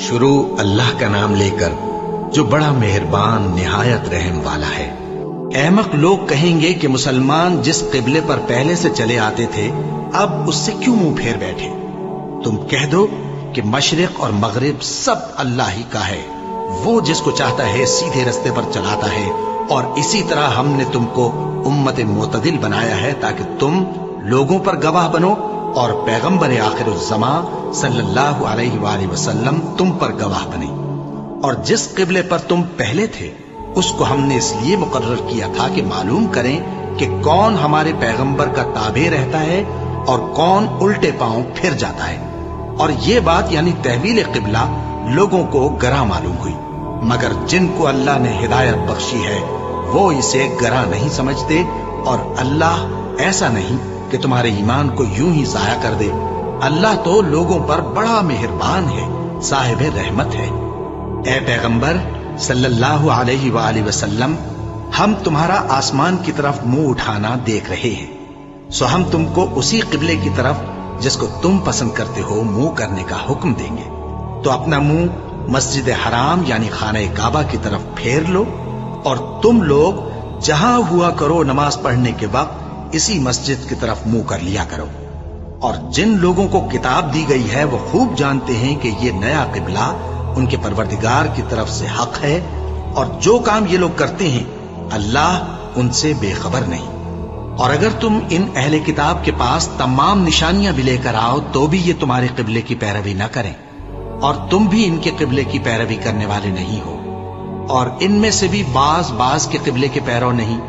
شروع اللہ کا نام لے کر جو بڑا مہربان نہایت رحم والا ہے۔ احمق لوگ کہیں گے کہ مسلمان جس قبلے پر پہلے سے چلے آتے تھے اب اس سے کیوں منہ پھیر بیٹھے؟ تم کہہ دو کہ مشرق اور مغرب سب اللہ ہی کا ہے، وہ جس کو چاہتا ہے سیدھے رستے پر چلاتا ہے، اور اسی طرح ہم نے تم کو امت معتدل بنایا ہے تاکہ تم لوگوں پر گواہ بنو اور پیغمبر آخر الزمان صلی اللہ علیہ وآلہ وسلم تم پر گواہ بنے۔ اور جس قبلے پر تم پہلے تھے اس کو ہم نے اس لیے مقرر کیا تھا کہ معلوم کریں کہ کون ہمارے پیغمبر کا تابع رہتا ہے اور کون الٹے پاؤں پھر جاتا ہے۔ اور یہ بات یعنی تحویل قبلہ لوگوں کو گراں معلوم ہوئی، مگر جن کو اللہ نے ہدایت بخشی ہے وہ اسے گراں نہیں سمجھتے، اور اللہ ایسا نہیں کہ تمہارے ایمان کو یوں ہی ضائع کر دے۔ اللہ تو لوگوں پر بڑا مہربان ہے، صاحب رحمت ہے۔ اے پیغمبر صلی اللہ علیہ وآلہ وسلم، ہم تمہارا آسمان کی طرف منہ اٹھانا دیکھ رہے ہیں، سو ہم تم کو اسی قبلے کی طرف جس کو تم پسند کرتے ہو منہ کرنے کا حکم دیں گے۔ تو اپنا منہ مسجد حرام یعنی خانہ کعبہ کی طرف پھیر لو، اور تم لوگ جہاں ہوا کرو نماز پڑھنے کے وقت اسی مسجد کی طرف منہ کر لیا کرو۔ اور جن لوگوں کو کتاب دی گئی ہے وہ خوب جانتے ہیں کہ یہ نیا قبلہ ان کے پروردگار کی طرف سے حق ہے، اور جو کام یہ لوگ کرتے ہیں اللہ ان سے بے خبر نہیں۔ اور اگر تم ان اہل کتاب کے پاس تمام نشانیاں بھی لے کر آؤ تو بھی یہ تمہارے قبلے کی پیروی نہ کریں، اور تم بھی ان کے قبلے کی پیروی کرنے والے نہیں ہو، اور ان میں سے بھی بعض کے قبلے کے پیرو نہیں۔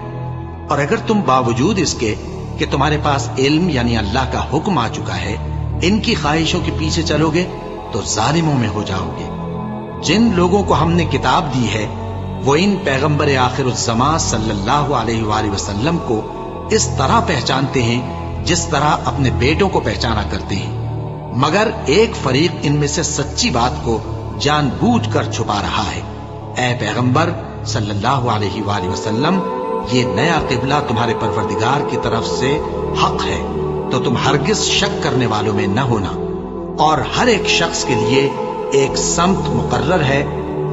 اور اگر تم باوجود اس کے کہ تمہارے پاس علم یعنی اللہ کا حکم آ چکا ہے ان کی خواہشوں کے پیچھے چلو گے تو ظالموں میں ہو جاؤ گے۔ جن لوگوں کو ہم نے کتاب دی ہے وہ ان پیغمبر آخر الزمان صلی اللہ علیہ وآلہ وسلم کو اس طرح پہچانتے ہیں جس طرح اپنے بیٹوں کو پہچانا کرتے ہیں، مگر ایک فریق ان میں سے سچی بات کو جان بوجھ کر چھپا رہا ہے۔ اے پیغمبر صلی اللہ علیہ وآلہ وسلم، یہ نیا قبلہ تمہارے پروردگار کی طرف سے حق ہے، تو تم ہرگز شک کرنے والوں میں نہ ہونا۔ اور ہر ایک شخص کے لیے ایک سمت مقرر ہے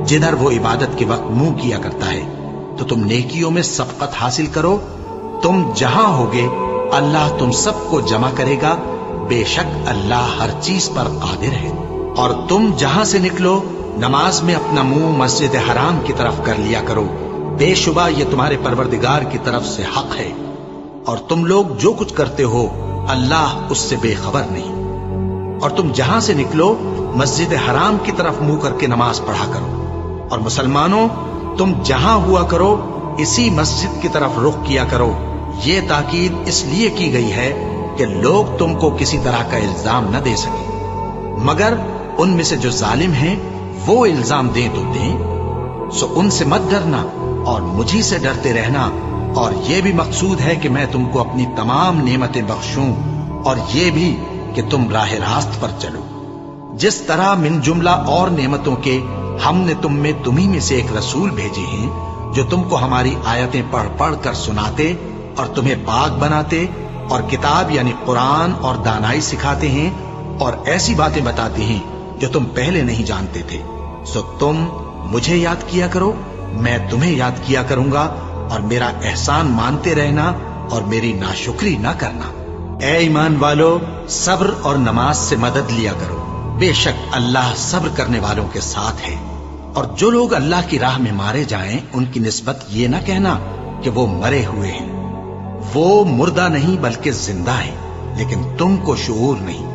جدھر وہ عبادت کے وقت منہ کیا کرتا ہے، تو تم نیکیوں میں سبقت حاصل کرو۔ تم جہاں ہوگے اللہ تم سب کو جمع کرے گا، بے شک اللہ ہر چیز پر قادر ہے۔ اور تم جہاں سے نکلو نماز میں اپنا منہ مسجد حرام کی طرف کر لیا کرو، بے شبہ یہ تمہارے پروردگار کی طرف سے حق ہے، اور تم لوگ جو کچھ کرتے ہو اللہ اس سے بے خبر نہیں۔ اور تم جہاں سے نکلو مسجد حرام کی طرف منہ کر کے نماز پڑھا کرو، اور مسلمانوں تم جہاں ہوا کرو اسی مسجد کی طرف رخ کیا کرو۔ یہ تاکید اس لیے کی گئی ہے کہ لوگ تم کو کسی طرح کا الزام نہ دے سکیں، مگر ان میں سے جو ظالم ہیں وہ الزام دیں تو دیں، سو ان سے مت ڈرنا اور مجھی سے ڈرتے رہنا۔ اور یہ بھی مقصود ہے کہ میں تم کو اپنی تمام نعمتیں بخشوں، اور یہ بھی کہ تم راہ راست پر چلو۔ جس طرح من جملہ اور نعمتوں کے ہم نے تمہیں میں سے ایک رسول بھیجے ہیں جو تم کو ہماری آیتیں پڑھ پڑھ کر سناتے اور تمہیں پاک بناتے، اور کتاب یعنی قرآن اور دانائی سکھاتے ہیں، اور ایسی باتیں بتاتے ہیں جو تم پہلے نہیں جانتے تھے۔ سو تم مجھے یاد کیا کرو، میں تمہیں یاد کیا کروں گا، اور میرا احسان مانتے رہنا اور میری ناشکری نہ کرنا۔ اے ایمان والو، صبر اور نماز سے مدد لیا کرو، بے شک اللہ صبر کرنے والوں کے ساتھ ہے۔ اور جو لوگ اللہ کی راہ میں مارے جائیں ان کی نسبت یہ نہ کہنا کہ وہ مرے ہوئے ہیں، وہ مردہ نہیں بلکہ زندہ ہیں، لیکن تم کو شعور نہیں۔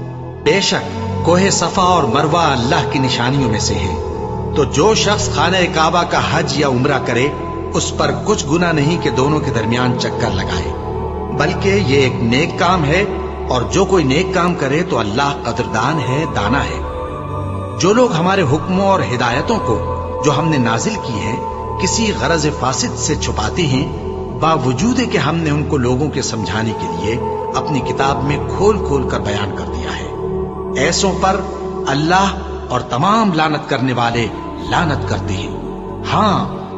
بے شک کوہ صفا اور مروہ اللہ کی نشانیوں میں سے ہے، تو جو شخص خانہ کعبہ کا حج یا عمرہ کرے اس پر کچھ گناہ نہیں کہ دونوں کے درمیان چکر لگائے، بلکہ یہ ایک نیک کام ہے، اور جو کوئی نیک کام کرے تو اللہ قدردان ہے، دانا ہے۔ جو لوگ ہمارے حکموں اور ہدایتوں کو جو ہم نے نازل کی ہے کسی غرض فاسد سے چھپاتے ہیں، باوجود کہ ہم نے ان کو لوگوں کے سمجھانے کے لیے اپنی کتاب میں کھول کھول کر بیان کر دیا ہے، ایسوں پر اللہ اور تمام لعنت کرنے والے لعنت کرتے ہیں۔ ہاں،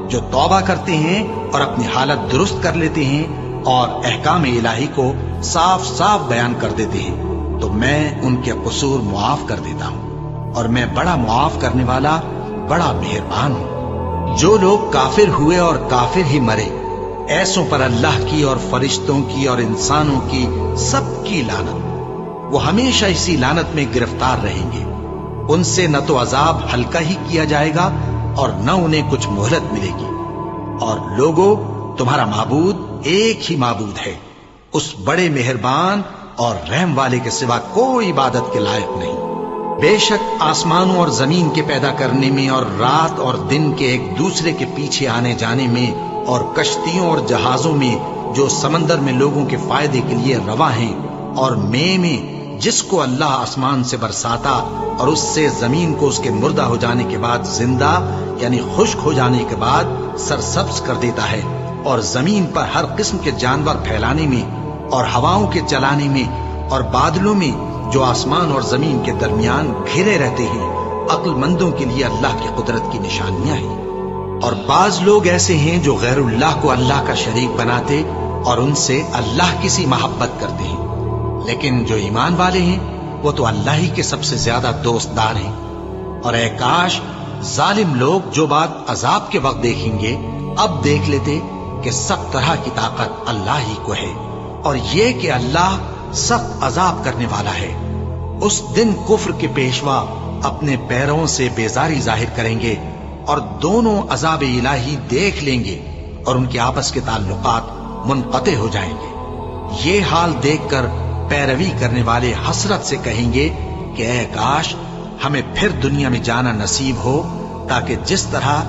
جو توبہ کرتے ہیں اور اپنی حالت درست کر لیتے ہیں اور احکام الہی کو صاف صاف بیان کر دیتے ہیں تو میں ان کے قصور معاف کر دیتا ہوں، اور میں بڑا معاف کرنے والا بڑا مہربان ہوں۔ جو لوگ کافر ہوئے اور کافر ہی مرے، ایسوں پر اللہ کی اور فرشتوں کی اور انسانوں کی سب کی لعنت، وہ ہمیشہ اسی لعنت میں گرفتار رہیں گے۔ ان سے نہ تو عذاب ہلکا ہی کیا جائے گا اور نہ انہیں کچھ مہلت ملے گی۔ اور لوگوں، تمہارا معبود ایک ہی معبود ہے، اس بڑے مہربان اور رحم والے کے سوا کوئی عبادت کے لائق نہیں۔ بے شک آسمانوں اور زمین کے پیدا کرنے میں اور رات اور دن کے ایک دوسرے کے پیچھے آنے جانے میں اور کشتیوں اور جہازوں میں جو سمندر میں لوگوں کے فائدے کے لیے رواں ہیں، اور میں جس کو اللہ آسمان سے برساتا اور اس سے زمین کو اس کے مردہ ہو جانے کے بعد زندہ یعنی خشک ہو جانے کے بعد سرسبز کر دیتا ہے، اور زمین پر ہر قسم کے جانور پھیلانے میں اور ہواؤں کے چلانے میں اور بادلوں میں جو آسمان اور زمین کے درمیان گھرے رہتے ہیں، عقل مندوں کے لیے اللہ کی قدرت کی نشانیاں ہیں۔ اور بعض لوگ ایسے ہیں جو غیر اللہ کو اللہ کا شریک بناتے اور ان سے اللہ کی سی محبت کرتے ہیں، لیکن جو ایمان والے ہیں وہ تو اللہ ہی کے سب سے زیادہ دوست دار ہیں۔ اور اے کاش ظالم لوگ جو بات عذاب کے وقت دیکھیں گے اب دیکھ لیتے کہ سب طرح کی طاقت اللہ ہی کو ہے، اور یہ کہ اللہ سخت عذاب کرنے والا ہے۔ اس دن کفر کے پیشوا اپنے پیروں سے بیزاری ظاہر کریں گے اور دونوں عذاب الہی دیکھ لیں گے اور ان کے آپس کے تعلقات منقطع ہو جائیں گے۔ یہ حال دیکھ کر پیروی کرنے والے حسرت سے کہیں گے کہ اے کاش ہمیں پھر دنیا میں جانا نصیب ہو، تاکہ جس طرح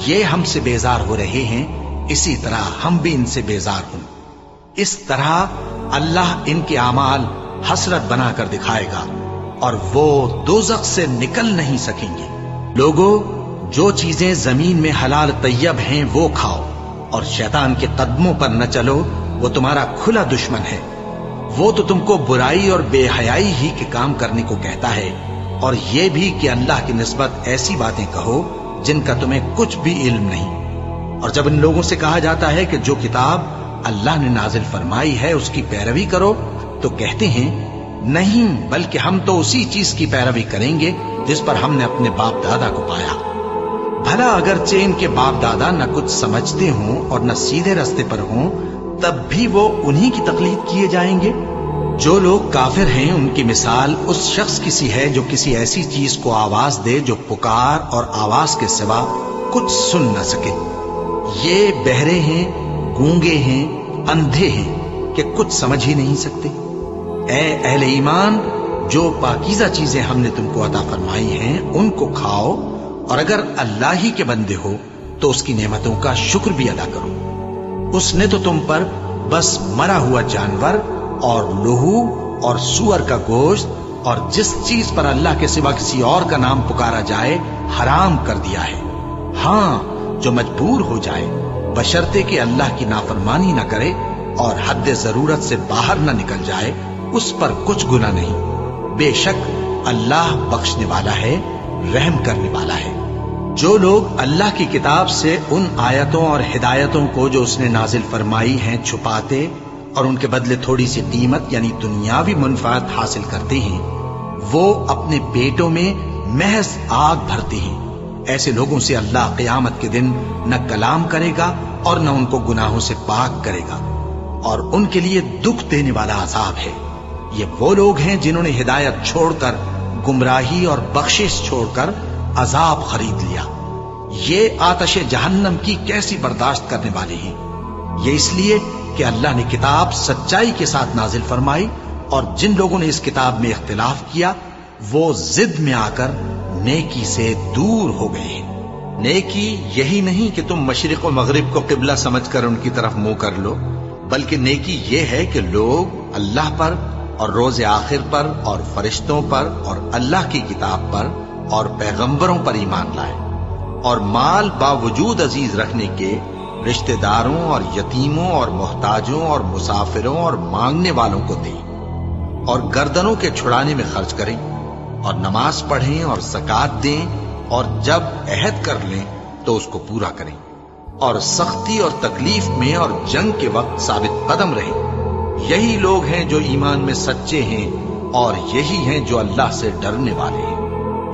یہ ہم سے بیزار ہو رہے ہیں اسی طرح ہم بھی ان سے بیزار ہوں۔ اس طرح اللہ ان کے اعمال حسرت بنا کر دکھائے گا اور وہ دوزخ سے نکل نہیں سکیں گے۔ لوگوں، جو چیزیں زمین میں حلال طیب ہیں وہ کھاؤ، اور شیطان کے قدموں پر نہ چلو، وہ تمہارا کھلا دشمن ہے۔ وہ تو تم کو برائی اور بے حیائی ہی کے کام کرنے کو کہتا ہے، اور یہ بھی کہ اللہ کی نسبت ایسی باتیں کہو جن کا تمہیں کچھ بھی علم نہیں۔ اور جب ان لوگوں سے کہا جاتا ہے کہ جو کتاب اللہ نے نازل فرمائی ہے اس کی پیروی کرو، تو کہتے ہیں نہیں، بلکہ ہم تو اسی چیز کی پیروی کریں گے جس پر ہم نے اپنے باپ دادا کو پایا۔ بھلا اگرچہ ان کے باپ دادا نہ کچھ سمجھتے ہوں اور نہ سیدھے راستے پر ہوں، تب بھی وہ انہی کی تقلید کیے جائیں گے۔ جو لوگ کافر ہیں ان کی مثال اس شخص کی سی ہے جو کسی ایسی چیز کو آواز دے جو پکار اور آواز کے سوا کچھ سن نہ سکے۔ یہ بہرے ہیں، گونگے ہیں، اندھے ہیں کہ کچھ سمجھ ہی نہیں سکتے۔ اے اہل ایمان، جو پاکیزہ چیزیں ہم نے تم کو عطا فرمائی ہیں ان کو کھاؤ، اور اگر اللہ ہی کے بندے ہو تو اس کی نعمتوں کا شکر بھی ادا کرو۔ اس نے تو تم پر بس مرا ہوا جانور اور لہو اور سور کا گوشت اور جس چیز پر اللہ کے سوا کسی اور کا نام پکارا جائے حرام کر دیا ہے۔ ہاں، جو مجبور ہو جائے بشرطے کہ اللہ کی نافرمانی نہ کرے اور حد ضرورت سے باہر نہ نکل جائے، اس پر کچھ گناہ نہیں۔ بے شک اللہ بخشنے والا ہے، رحم کرنے والا ہے۔ جو لوگ اللہ کی کتاب سے ان آیتوں اور ہدایتوں کو جو اس نے نازل فرمائی ہیں چھپاتے اور ان کے بدلے تھوڑی سی قیمت یعنی دنیاوی منفعت حاصل کرتے ہیں، وہ اپنے پیٹوں میں محض آگ بھرتے ہیں۔ ایسے لوگوں سے اللہ قیامت کے دن نہ کلام کرے گا اور نہ ان کو گناہوں سے پاک کرے گا، اور ان کے لیے دکھ دینے والا عذاب ہے۔ یہ وہ لوگ ہیں جنہوں نے ہدایت چھوڑ کر گمراہی اور بخشش چھوڑ کر عذاب خرید لیا۔ یہ آتش جہنم کی کیسی برداشت کرنے والے ہیں۔ یہ اس لیے کہ اللہ نے کتاب سچائی کے ساتھ نازل فرمائی، اور جن لوگوں نے اس کتاب میں اختلاف کیا وہ ضد میں آ کر نیکی سے دور ہو گئے ہیں۔ نیکی یہی نہیں کہ تم مشرق و مغرب کو قبلہ سمجھ کر ان کی طرف منہ کر لو، بلکہ نیکی یہ ہے کہ لوگ اللہ پر اور روز آخر پر اور فرشتوں پر اور اللہ کی کتاب پر اور پیغمبروں پر ایمان لائے، اور مال باوجود عزیز رکھنے کے رشتہ داروں اور یتیموں اور محتاجوں اور مسافروں اور مانگنے والوں کو دیں، اور گردنوں کے چھڑانے میں خرچ کریں، اور نماز پڑھیں اور زکوٰۃ دیں، اور جب عہد کر لیں تو اس کو پورا کریں، اور سختی اور تکلیف میں اور جنگ کے وقت ثابت قدم رہیں۔ یہی لوگ ہیں جو ایمان میں سچے ہیں، اور یہی ہیں جو اللہ سے ڈرنے والے ہیں۔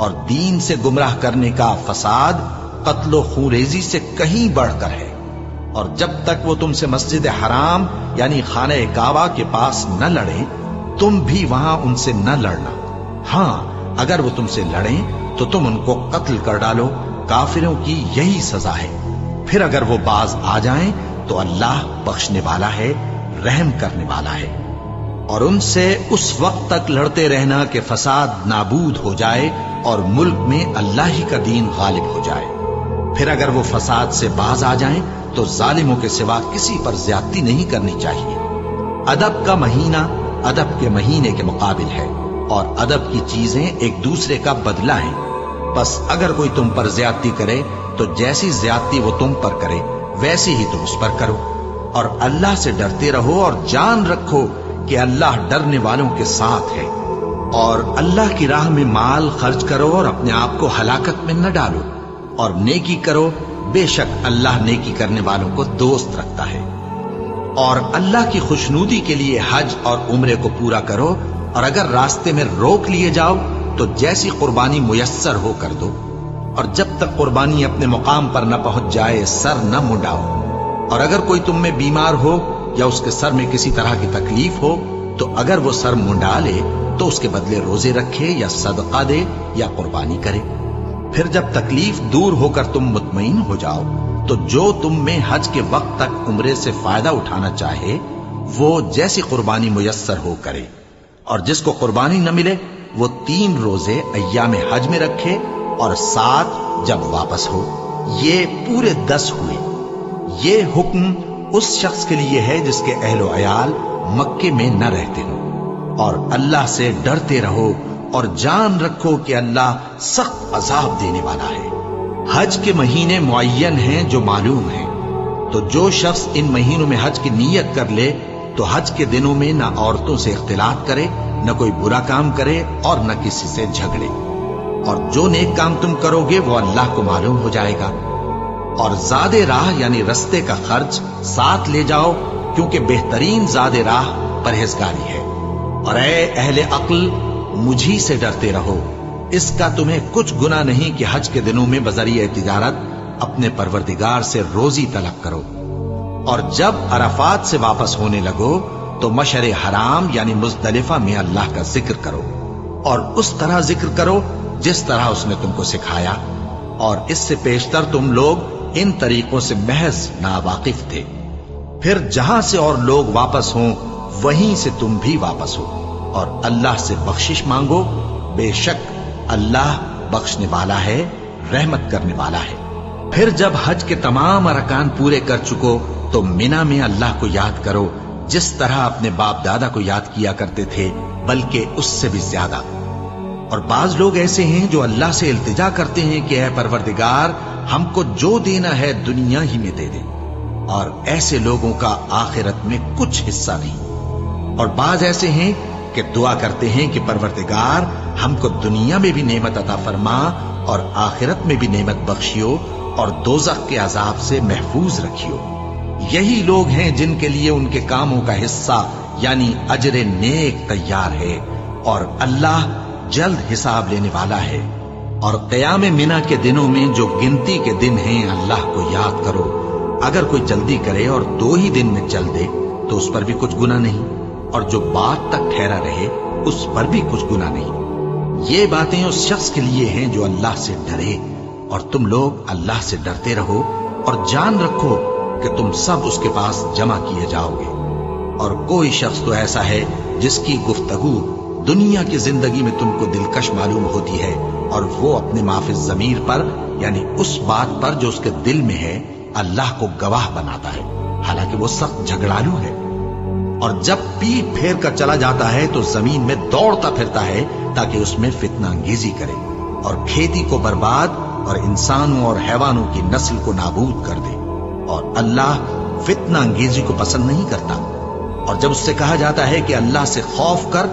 اور دین سے گمراہ کرنے کا فساد قتل و خونریزی سے کہیں بڑھ کر ہے۔ اور جب تک وہ تم سے مسجد حرام یعنی خانہ کعبہ کے پاس نہ لڑیں تم بھی وہاں ان سے نہ لڑنا۔ ہاں اگر وہ تم سے لڑیں تو تم ان کو قتل کر ڈالو، کافروں کی یہی سزا ہے۔ پھر اگر وہ باز آ جائیں تو اللہ بخشنے والا ہے، رحم کرنے والا ہے۔ اور ان سے اس وقت تک لڑتے رہنا کہ فساد نابود ہو جائے اور ملک میں اللہ ہی کا دین غالب ہو جائے۔ پھر اگر وہ فساد سے باز آ جائیں تو ظالموں کے سوا کسی پر زیادتی نہیں کرنی چاہیے۔ ادب کا مہینہ ادب کے مہینے کے مقابل ہے، اور ادب کی چیزیں ایک دوسرے کا بدلہ ہیں۔ بس اگر کوئی تم پر زیادتی کرے تو جیسی زیادتی وہ تم پر کرے ویسی ہی تم اس پر کرو، اور اللہ سے ڈرتے رہو اور جان رکھو کہ اللہ ڈرنے والوں کے ساتھ ہے۔ اور اللہ کی راہ میں مال خرچ کرو اور اپنے آپ کو ہلاکت میں نہ ڈالو، اور نیکی کرو، بے شک اللہ نیکی کرنے والوں کو دوست رکھتا ہے۔ اور اللہ کی خوشنودی کے لیے حج اور عمرے کو پورا کرو، اور اگر راستے میں روک لیے جاؤ تو جیسی قربانی میسر ہو کر دو، اور جب تک قربانی اپنے مقام پر نہ پہنچ جائے سر نہ منڈاؤ۔ اور اگر کوئی تم میں بیمار ہو یا اس کے سر میں کسی طرح کی تکلیف ہو تو اگر وہ سر منڈا لے تو اس کے بدلے روزے رکھے یا صدقہ دے یا قربانی کرے۔ پھر جب تکلیف دور ہو کر تم مطمئن ہو جاؤ تو جو تم میں حج کے وقت تک عمرے سے فائدہ اٹھانا چاہے وہ جیسی قربانی میسر ہو کرے، اور جس کو قربانی نہ ملے وہ 3 روزے ایام حج میں رکھے اور 7 جب واپس ہو، یہ پورے 10 ہوئے۔ یہ حکم اس شخص کے لیے ہے جس کے اہل و عیال مکے میں نہ رہتے ہوں۔ اور اللہ سے ڈرتے رہو اور جان رکھو کہ اللہ سخت عذاب دینے والا ہے۔ حج کے مہینے معین ہیں جو معلوم ہیں، تو جو شخص ان مہینوں میں حج کی نیت کر لے تو حج کے دنوں میں نہ عورتوں سے اختلاط کرے، نہ کوئی برا کام کرے اور نہ کسی سے جھگڑے۔ اور جو نیک کام تم کرو گے وہ اللہ کو معلوم ہو جائے گا۔ اور زاد راہ یعنی رستے کا خرچ ساتھ لے جاؤ، کیونکہ بہترین زاد راہ پرہیزگاری ہے۔ اور اے اہل عقل مجھی سے ڈرتے رہو، اس کا تمہیں کچھ گناہ نہیں کہ حج کے دنوں میں بذریعہ تجارت اپنے پروردگار سے روزی طلب کرو۔ اور جب عرفات سے واپس ہونے لگو تو مشعر حرام یعنی مزدلفہ میں اللہ کا ذکر کرو، اور اس طرح ذکر کرو جس طرح اس نے تم کو سکھایا، اور اس سے پیشتر تم لوگ ان طریقوں سے محض ناواقف تھے۔ پھر جہاں سے اور لوگ واپس ہوں وہیں سے تم بھی واپس ہو، اور اللہ سے بخشش مانگو، بے شک اللہ بخشنے والا ہے، رحمت کرنے والا ہے۔ پھر جب حج کے تمام ارکان پورے کر چکو تو مینا میں اللہ کو یاد کرو جس طرح اپنے باپ دادا کو یاد کیا کرتے تھے، بلکہ اس سے بھی زیادہ۔ اور بعض لوگ ایسے ہیں جو اللہ سے التجا کرتے ہیں کہ اے پروردگار ہم کو جو دینا ہے دنیا ہی میں دے دے، اور ایسے لوگوں کا آخرت میں کچھ حصہ نہیں۔ اور بعض ایسے ہیں کہ دعا کرتے ہیں کہ پروردگار ہم کو دنیا میں بھی نعمت عطا فرما اور آخرت میں بھی نعمت بخشیو اور دوزخ کے عذاب سے محفوظ رکھیو۔ یہی لوگ ہیں جن کے لیے ان کے کاموں کا حصہ یعنی اجر نیک تیار ہے، اور اللہ جلد حساب لینے والا ہے۔ اور قیام منا کے دنوں میں جو گنتی کے دن ہیں اللہ کو یاد کرو، اگر کوئی جلدی کرے اور 2 ہی دن میں چل دے تو اس پر بھی کچھ گناہ نہیں، اور جو بات تک ٹھہرا رہے اس پر بھی کچھ گناہ نہیں۔ یہ باتیں اس شخص کے لیے ہیں جو اللہ سے ڈرے، اور تم لوگ اللہ سے ڈرتے رہو اور جان رکھو کہ تم سب اس کے پاس جمع کیے جاؤ گے۔ اور کوئی شخص تو ایسا ہے جس کی گفتگو دنیا کی زندگی میں تم کو دلکش معلوم ہوتی ہے، اور وہ اپنے معافی ضمیر پر یعنی اس بات پر جو اس کے دل میں ہے اللہ کو گواہ بناتا ہے، حالانکہ وہ سخت جھگڑالو ہے۔ اور جب پیٹ پھیر کر چلا جاتا ہے تو زمین میں دوڑتا پھرتا ہے تاکہ اس میں فتنہ انگیزی کرے اور کھیتی کو برباد اور انسانوں اور حیوانوں کی نسل کو نابود کر دے، اور اللہ فتنہ انگیزی کو پسند نہیں کرتا۔ اور جب اس سے کہا جاتا ہے کہ اللہ سے خوف کر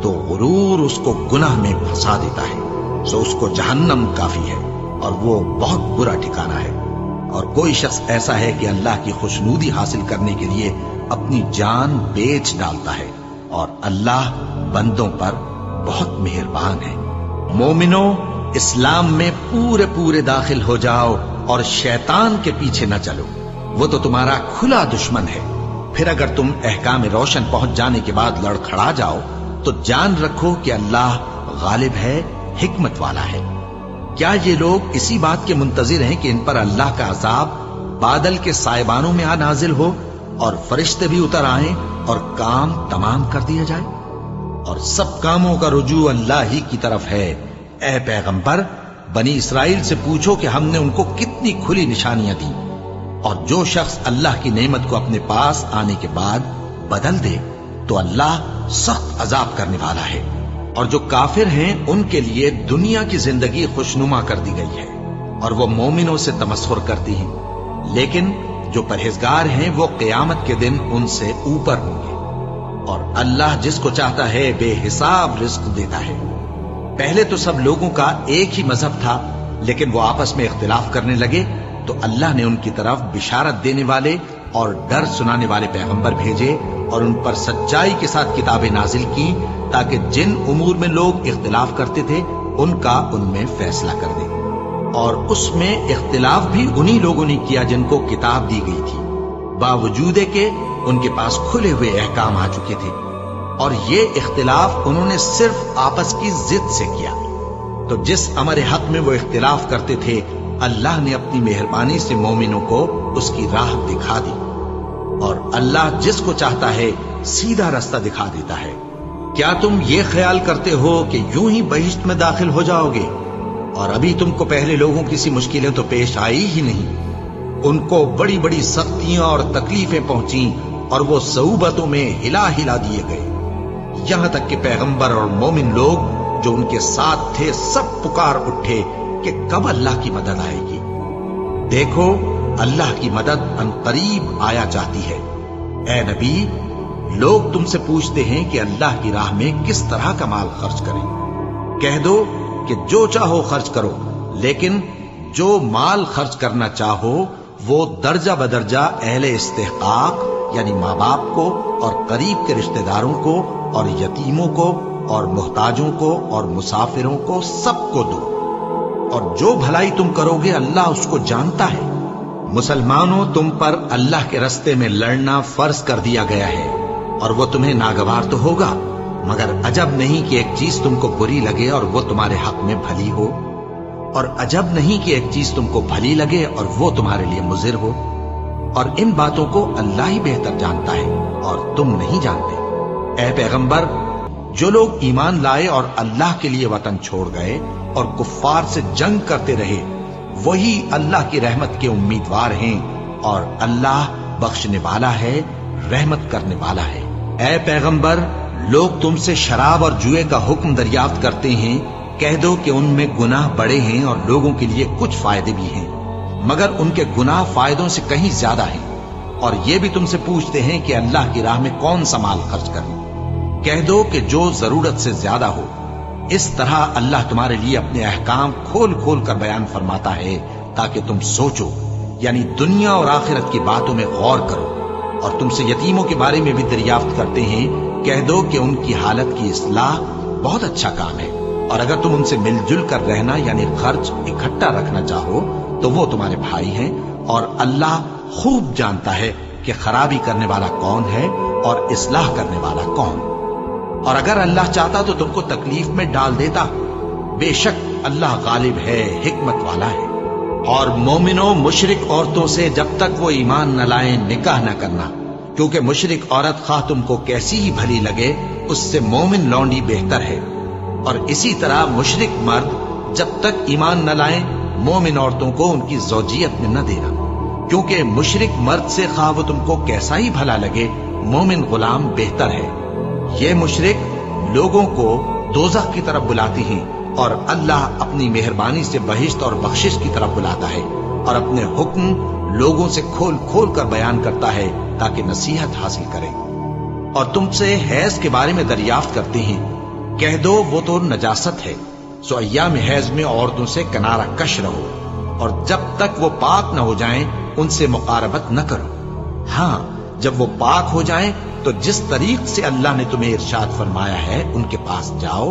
تو غرور اس کو گناہ میں پھنسا دیتا ہے، سو اس کو جہنم کافی ہے اور وہ بہت برا ٹھکانہ ہے۔ اور کوئی شخص ایسا ہے کہ اللہ کی خوشنودی حاصل کرنے کے لیے اپنی جان بیچ ڈالتا ہے، اور اللہ بندوں پر بہت مہربان ہے۔ مومنوں اسلام میں پورے پورے داخل ہو جاؤ اور شیطان کے پیچھے نہ چلو، وہ تو تمہارا کھلا دشمن ہے۔ پھر اگر تم احکام روشن پہنچ جانے کے بعد لڑکھڑا جاؤ تو جان رکھو کہ اللہ غالب ہے، حکمت والا ہے۔ کیا یہ لوگ اسی بات کے منتظر ہیں کہ ان پر اللہ کا عذاب بادل کے سائبانوں میں نازل ہو اور فرشتے بھی اتر آئیں اور کام تمام کر دیا جائے؟ اور سب کاموں کا رجوع اللہ ہی کی طرف ہے۔ اے پیغمبر، بنی اسرائیل سے پوچھو کہ ہم نے ان کو کتنی کھلی نشانیاں دی، اور جو شخص اللہ کی نعمت کو اپنے پاس آنے کے بعد بدل دے تو اللہ سخت عذاب کرنے والا ہے۔ اور جو کافر ہیں ان کے لیے دنیا کی زندگی خوشنما کر دی گئی ہے اور وہ مومنوں سے تمسخر کرتی ہیں، لیکن جو پرہیزگار ہیں وہ قیامت کے دن ان سے اوپر ہوں گے۔ اور اللہ جس کو چاہتا ہے بے حساب رزق دیتا ہے۔ پہلے تو سب لوگوں کا ایک ہی مذہب تھا، لیکن وہ آپس میں اختلاف کرنے لگے تو اللہ نے ان کی طرف بشارت دینے والے اور ڈر سنانے والے پیغمبر بھیجے اور ان پر سچائی کے ساتھ کتابیں نازل کی تاکہ جن امور میں لوگ اختلاف کرتے تھے ان کا ان میں فیصلہ کر دے۔ اور اس میں اختلاف بھی انہی لوگوں نے کیا جن کو کتاب دی گئی تھی، باوجود کہ ان کے پاس کھلے ہوئے احکام آ چکے تھے، اور یہ اختلاف انہوں نے صرف آپس کی ضد سے کیا۔ تو جس امر حق میں وہ اختلاف کرتے تھے اللہ نے اپنی مہربانی سے مومنوں کو اس کی راہ دکھا دی، اور اللہ جس کو چاہتا ہے سیدھا رستہ دکھا دیتا ہے۔ کیا تم یہ خیال کرتے ہو کہ یوں ہی بہشت میں داخل ہو جاؤ گے، اور ابھی تم کو پہلے لوگوں کی سی مشکلیں تو پیش آئی ہی نہیں؟ ان کو بڑی بڑی سختیاں اور تکلیفیں پہنچیں اور وہ صعوبتوں میں ہلا ہلا دیے گئے، یہاں تک کہ پیغمبر اور مومن لوگ جو ان کے ساتھ تھے سب پکار اٹھے کہ کب اللہ کی مدد آئے گی۔ دیکھو اللہ کی مدد عنقریب آیا چاہتی ہے۔ اے نبی، لوگ تم سے پوچھتے ہیں کہ اللہ کی راہ میں کس طرح کا مال خرچ کریں۔ کہہ دو کہ جو چاہو خرچ کرو، لیکن جو مال خرچ کرنا چاہو وہ درجہ بدرجہ اہل استحقاق یعنی ماں باپ کو اور قریب کے رشتہ داروں کو اور یتیموں کو اور محتاجوں کو اور مسافروں کو سب کو دو، اور جو بھلائی تم کرو گے اللہ اس کو جانتا ہے۔ مسلمانوں، تم پر اللہ کے رستے میں لڑنا فرض کر دیا گیا ہے، اور وہ تمہیں ناگوار تو ہوگا، مگر عجب نہیں کہ ایک چیز تم کو بری لگے اور وہ تمہارے حق میں بھلی ہو، اور عجب نہیں کہ ایک چیز تم کو بھلی لگے اور وہ تمہارے لیے مضر ہو، اور ان باتوں کو اللہ ہی بہتر جانتا ہے اور تم نہیں جانتے۔ اے پیغمبر، جو لوگ ایمان لائے اور اللہ کے لیے وطن چھوڑ گئے اور کفار سے جنگ کرتے رہے وہی اللہ کی رحمت کے امیدوار ہیں، اور اللہ بخشنے والا ہے، رحمت کرنے والا ہے۔ اے پیغمبر، لوگ تم سے شراب اور جوئے کا حکم دریافت کرتے ہیں، کہہ دو کہ ان میں گناہ بڑے ہیں اور لوگوں کے لیے کچھ فائدے بھی ہیں، مگر ان کے گناہ فائدوں سے کہیں زیادہ ہیں۔ اور یہ بھی تم سے پوچھتے ہیں کہ اللہ کی راہ میں کون سا مال خرچ کریں، کہہ دو کہ جو ضرورت سے زیادہ ہو۔ اس طرح اللہ تمہارے لیے اپنے احکام کھول کھول کر بیان فرماتا ہے تاکہ تم سوچو، یعنی دنیا اور آخرت کی باتوں میں غور کرو۔ اور تم سے یتیموں کے بارے میں بھی دریافت کرتے ہیں، کہہ دو کہ ان کی حالت کی اصلاح بہت اچھا کام ہے، اور اگر تم ان سے مل جل کر رہنا یعنی خرچ اکٹھا رکھنا چاہو تو وہ تمہارے بھائی ہیں، اور اللہ خوب جانتا ہے کہ خرابی کرنے والا کون ہے اور اصلاح کرنے والا کون۔ اور اگر اللہ چاہتا تو تم کو تکلیف میں ڈال دیتا، بے شک اللہ غالب ہے، حکمت والا ہے۔ اور مومنوں، مشرک عورتوں سے جب تک وہ ایمان نہ لائیں نکاح نہ کرنا، کیونکہ مشرک عورت خواہ تم کو کیسی ہی بھلی لگے اس سے مومن لونڈی بہتر ہے، اور اسی طرح مشرک مرد جب تک ایمان نہ لائیں مومن عورتوں کو ان کی زوجیت میں نہ دینا، کیونکہ مشرک مرد سے خواہ وہ تم کو کیسا ہی بھلا لگے مومن غلام بہتر ہے۔ یہ مشرک لوگوں کو دوزخ کی طرف بلاتی ہیں، اور اللہ اپنی مہربانی سے بہشت اور بخشش کی طرف بلاتا ہے، اور اپنے حکم لوگوں سے کھول کھول کر بیان کرتا ہے تاکہ نصیحت حاصل کرے۔ اور تم سے حیض کے بارے میں دریافت کرتے ہیں، کہہ دو وہ تو نجاست ہے، سو ایام حیض میں عورتوں سے کنارہ کش رہو، اور جب تک وہ پاک نہ ہو جائیں ان سے مقاربت نہ کرو۔ ہاں، جب وہ پاک ہو جائیں تو جس طریق سے اللہ نے تمہیں ارشاد فرمایا ہے ان کے پاس جاؤ،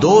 2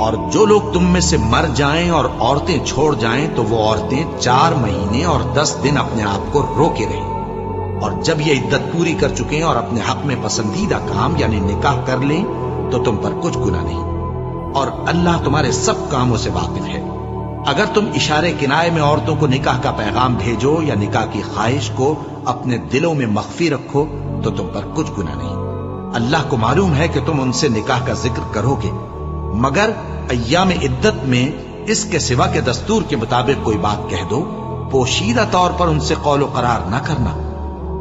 اور جو لوگ تم میں سے مر جائیں اور عورتیں چھوڑ جائیں تو وہ عورتیں 4 مہینے اور 10 دن اپنے آپ کو روکے رہیں، اور جب یہ عدت پوری کر چکیں اور اپنے حق میں پسندیدہ کام یعنی نکاح کر لیں تو تم پر کچھ گناہ نہیں، اور اللہ تمہارے سب کاموں سے واقف ہے۔ اگر تم اشارے کنائے میں عورتوں کو نکاح کا پیغام بھیجو یا نکاح کی خواہش کو اپنے دلوں میں مخفی رکھو تو تم پر کچھ گناہ نہیں۔ اللہ کو معلوم ہے کہ تم ان سے نکاح کا ذکر کرو گے، مگر ایام عدت میں اس کے سوا کے دستور کے مطابق کوئی بات کہہ دو، پوشیدہ طور پر ان سے قول و قرار نہ کرنا،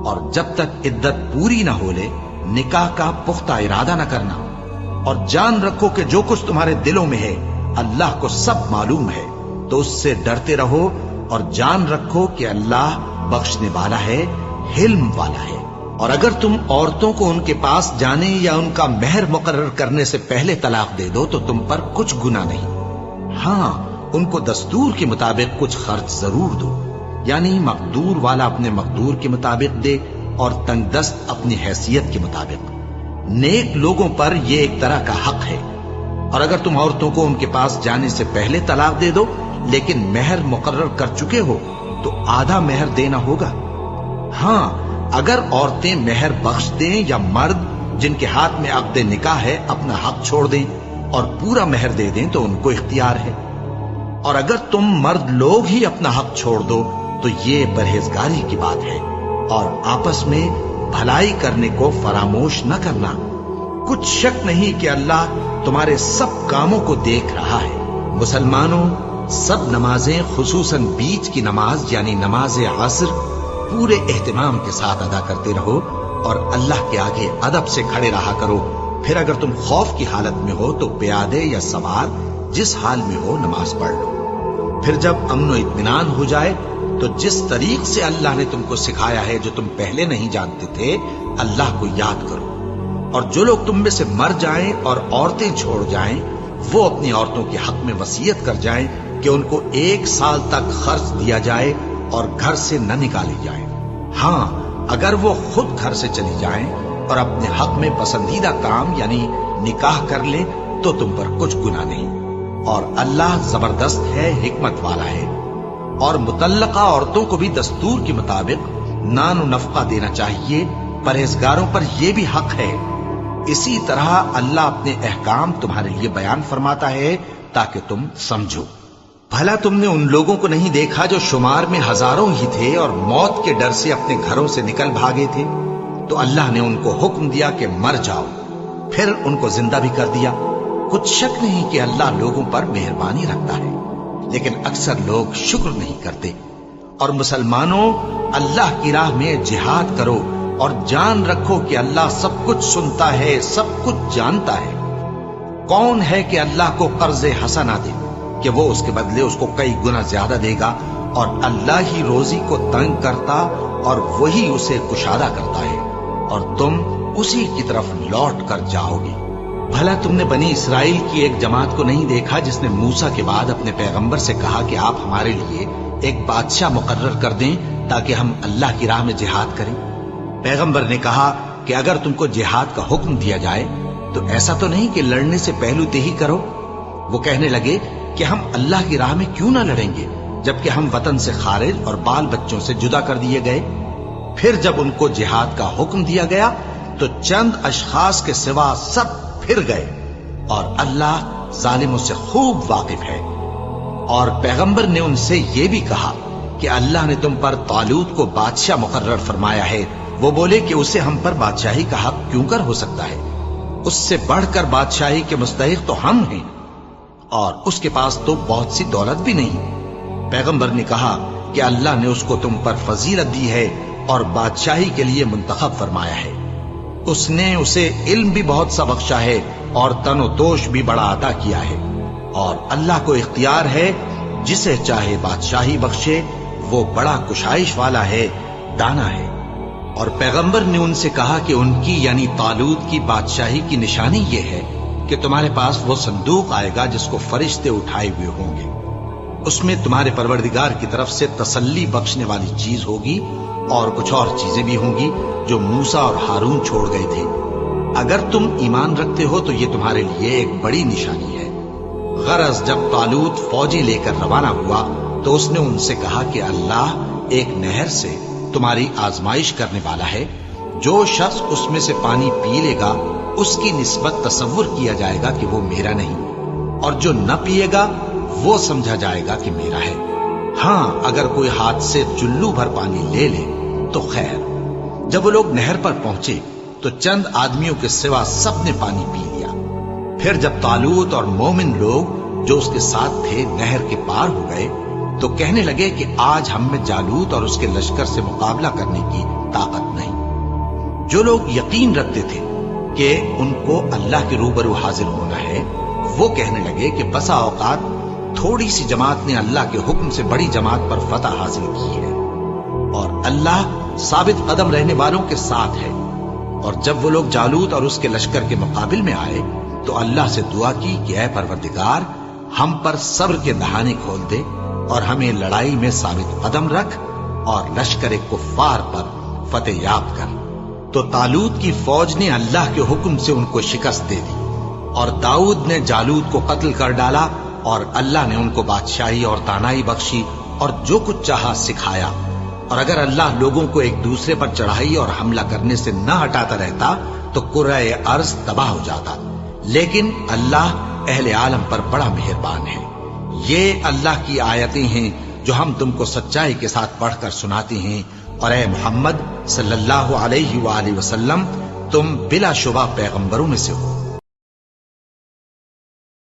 اور جب تک عدت پوری نہ ہو لے نکاح کا پختہ ارادہ نہ کرنا، اور جان رکھو کہ جو کچھ تمہارے دلوں میں ہے اللہ کو سب معلوم ہے، تو اس سے ڈرتے رہو اور جان رکھو کہ اللہ بخشنے والا ہے، حلم والا ہے۔ اور اگر تم عورتوں کو ان کے پاس جانے یا ان کا مہر مقرر کرنے سے پہلے طلاق دے دو تو تم پر کچھ گناہ نہیں، ہاں ان کو دستور کے مطابق کچھ خرچ ضرور دو، یعنی مقدور والا اپنے مقدور کے مطابق دے اور تنگ دست اپنی حیثیت کے مطابق۔ نیک لوگوں پر یہ ایک طرح کا حق ہے۔ اور اگر تم عورتوں کو ان کے پاس جانے سے پہلے طلاق دے دو لیکن مہر مقرر کر چکے ہو تو آدھا مہر دینا ہوگا۔ ہاں اگر عورتیں مہر بخش دیں یا مرد جن کے ہاتھ میں عقد نکاح ہے اپنا حق چھوڑ دیں اور پورا مہر دے دیں تو ان کو اختیار ہے۔ اور اگر تم مرد لوگ ہی اپنا حق چھوڑ دو تو یہ پرہیزگاری کی بات ہے، اور آپس میں بھلائی کرنے کو فراموش نہ کرنا۔ کچھ شک نہیں کہ اللہ تمہارے سب کاموں کو دیکھ رہا ہے۔ مسلمانوں، سب نمازیں خصوصاً بیچ کی نماز یعنی نماز عصر پورے اہتمام کے ساتھ ادا کرتے رہو اور اللہ کے آگے ادب سے کھڑے رہا کرو۔ پھر اگر تم خوف کی حالت میں ہو تو پیادے یا سوار جس حال میں ہو نماز پڑھ لو۔ پھر جب امن و اطمینان ہو جائے تو جس طریق سے اللہ نے تم کو سکھایا ہے جو تم پہلے نہیں جانتے تھے اللہ کو یاد کرو۔ اور جو لوگ تم میں سے مر جائیں اور عورتیں چھوڑ جائیں وہ اپنی عورتوں کے حق میں وصیت کر جائیں کہ ان کو 1 سال تک خرچ دیا جائے اور گھر سے نہ نکالی جائے۔ ہاں اگر وہ خود گھر سے چلی جائیں اور اپنے حق میں پسندیدہ کام یعنی نکاح کر لیں تو تم پر کچھ گناہ نہیں، اور اللہ زبردست ہے، حکمت والا ہے۔ اور مطلقہ عورتوں کو بھی دستور کے مطابق نان و نفقہ دینا چاہیے، پرہیزگاروں پر یہ بھی حق ہے۔ اسی طرح اللہ اپنے احکام تمہارے لیے بیان فرماتا ہے تاکہ تم سمجھو۔ بھلا تم نے ان لوگوں کو نہیں دیکھا جو شمار میں ہزاروں ہی تھے اور موت کے ڈر سے اپنے گھروں سے نکل بھاگے تھے؟ تو اللہ نے ان کو حکم دیا کہ مر جاؤ، پھر ان کو زندہ بھی کر دیا۔ کچھ شک نہیں کہ اللہ لوگوں پر مہربانی رکھتا ہے، لیکن اکثر لوگ شکر نہیں کرتے۔ اور مسلمانوں، اللہ کی راہ میں جہاد کرو اور جان رکھو کہ اللہ سب کچھ سنتا ہے، سب کچھ جانتا ہے۔ کون ہے کہ اللہ کو قرض حسنہ دے کہ وہ اس کے بدلے اس کو کئی گنا زیادہ دے گا؟ اور اللہ ہی روزی کو تنگ کرتا اور وہی اسے کشادہ کرتا ہے، اور تم اسی کی طرف لوٹ کر جاؤ گے۔ بھلا تم نے بنی اسرائیل کی ایک جماعت کو نہیں دیکھا جس نے موسیٰ کے بعد اپنے پیغمبر سے کہا کہ آپ ہمارے لیے ایک بادشاہ مقرر کر دیں تاکہ ہم اللہ کی راہ میں جہاد کریں؟ پیغمبر نے کہا کہ اگر تم کو جہاد کا حکم دیا جائے تو ایسا تو نہیں کہ لڑنے سے پہلو تہی کرو۔ وہ کہنے لگے کہ ہم اللہ کی راہ میں کیوں نہ لڑیں گے جبکہ ہم وطن سے خارج اور بال بچوں سے جدا کر دیے گئے۔ پھر جب ان کو جہاد کا حکم دیا گیا تو چند اشخاص کے سوا سب پھر گئے، اور اللہ ظالموں سے خوب واقف ہے۔ اور پیغمبر نے ان سے یہ بھی کہا کہ اللہ نے تم پر طالوت کو بادشاہ مقرر فرمایا ہے۔ وہ بولے کہ اسے ہم پر بادشاہی کا حق کیوں کر ہو سکتا ہے؟ اس سے بڑھ کر بادشاہی کے مستحق تو ہم ہیں، اور اس کے پاس تو بہت سی دولت بھی نہیں۔ پیغمبر نے کہا کہ اللہ نے اس کو تم پر فضیلت دی ہے اور بادشاہی کے لیے منتخب فرمایا ہے۔ اس نے اسے علم بھی بہت سا بخشا ہے اور تن و توش بھی بڑا عطا کیا ہے، اور اللہ کو اختیار ہے جسے چاہے بادشاہی بخشے، وہ بڑا کشائش والا ہے، دانا ہے۔ اور پیغمبر نے ان سے کہا کہ ان کی یعنی طالوت کی بادشاہی کی نشانی یہ ہے کہ تمہارے پاس وہ صندوق آئے گا جس کو فرشتے اٹھائے ہوئے ہوں گے۔ اس میں تمہارے پروردگار کی طرف سے تسلی بخشنے والی چیز ہوگی اور کچھ اور چیزیں بھی ہوں گی جو موسیٰ اور ہارون چھوڑ گئے تھے۔ اگر تم ایمان رکھتے ہو تو یہ تمہارے لیے ایک بڑی نشانی ہے۔ غرض جب طالوت فوجی لے کر روانہ ہوا تو اس نے ان سے کہا کہ اللہ ایک نہر سے تمہاری آزمائش کرنے والا ہے، جو شخص اس میں سے پانی پی لے گا اس کی نسبت تصور کیا جائے گا کہ وہ میرا نہیں، اور جو نہ پیے گا وہ سمجھا جائے گا کہ میرا ہے۔ ہاں اگر کوئی ہاتھ سے چلو بھر پانی لے لے تو خیر۔ جب وہ لوگ نہر پر پہنچے تو چند آدمیوں کے سوا سب نے پانی پی لیا۔ پھر جب طالوت اور مومن لوگ جو اس کے ساتھ تھے نہر کے پار ہو گئے تو کہنے لگے کہ آج ہم میں جالوت اور اس کے لشکر سے مقابلہ کرنے کی طاقت نہیں۔ جو لوگ یقین رکھتے تھے کہ ان کو اللہ کے روبرو حاضر ہونا ہے، وہ کہنے لگے کہ بسا اوقات تھوڑی سی جماعت نے اللہ کے حکم سے بڑی جماعت پر فتح حاصل کی ہے، اور اللہ ثابت قدم رہنے والوں کے ساتھ ہے۔ اور جب وہ لوگ جالوت اور اس کے لشکر کے مقابل میں آئے تو اللہ سے دعا کی کہ اے پروردگار، ہم پر صبر کے دہانے کھول دے اور ہمیں لڑائی میں ثابت قدم رکھ اور لشکر کفار پر فتح یاب کر۔ تو طالوت کی فوج نے اللہ کے حکم سے ان کو شکست دے دی، اور داؤد نے جالوت کو قتل کر ڈالا، اور اللہ نے ان کو بادشاہی اور دانائی بخشی اور جو کچھ چاہا سکھایا۔ اور اگر اللہ لوگوں کو ایک دوسرے پر چڑھائی اور حملہ کرنے سے نہ ہٹاتا رہتا تو کرۂ ارض تباہ ہو جاتا، لیکن اللہ اہل عالم پر بڑا مہربان ہے۔ یہ اللہ کی آیتیں ہیں جو ہم تم کو سچائی کے ساتھ پڑھ کر سناتے ہیں، اور اے محمد صلی اللہ علیہ وآلہ وسلم، تم بلا شبہ پیغمبروں میں سے ہو۔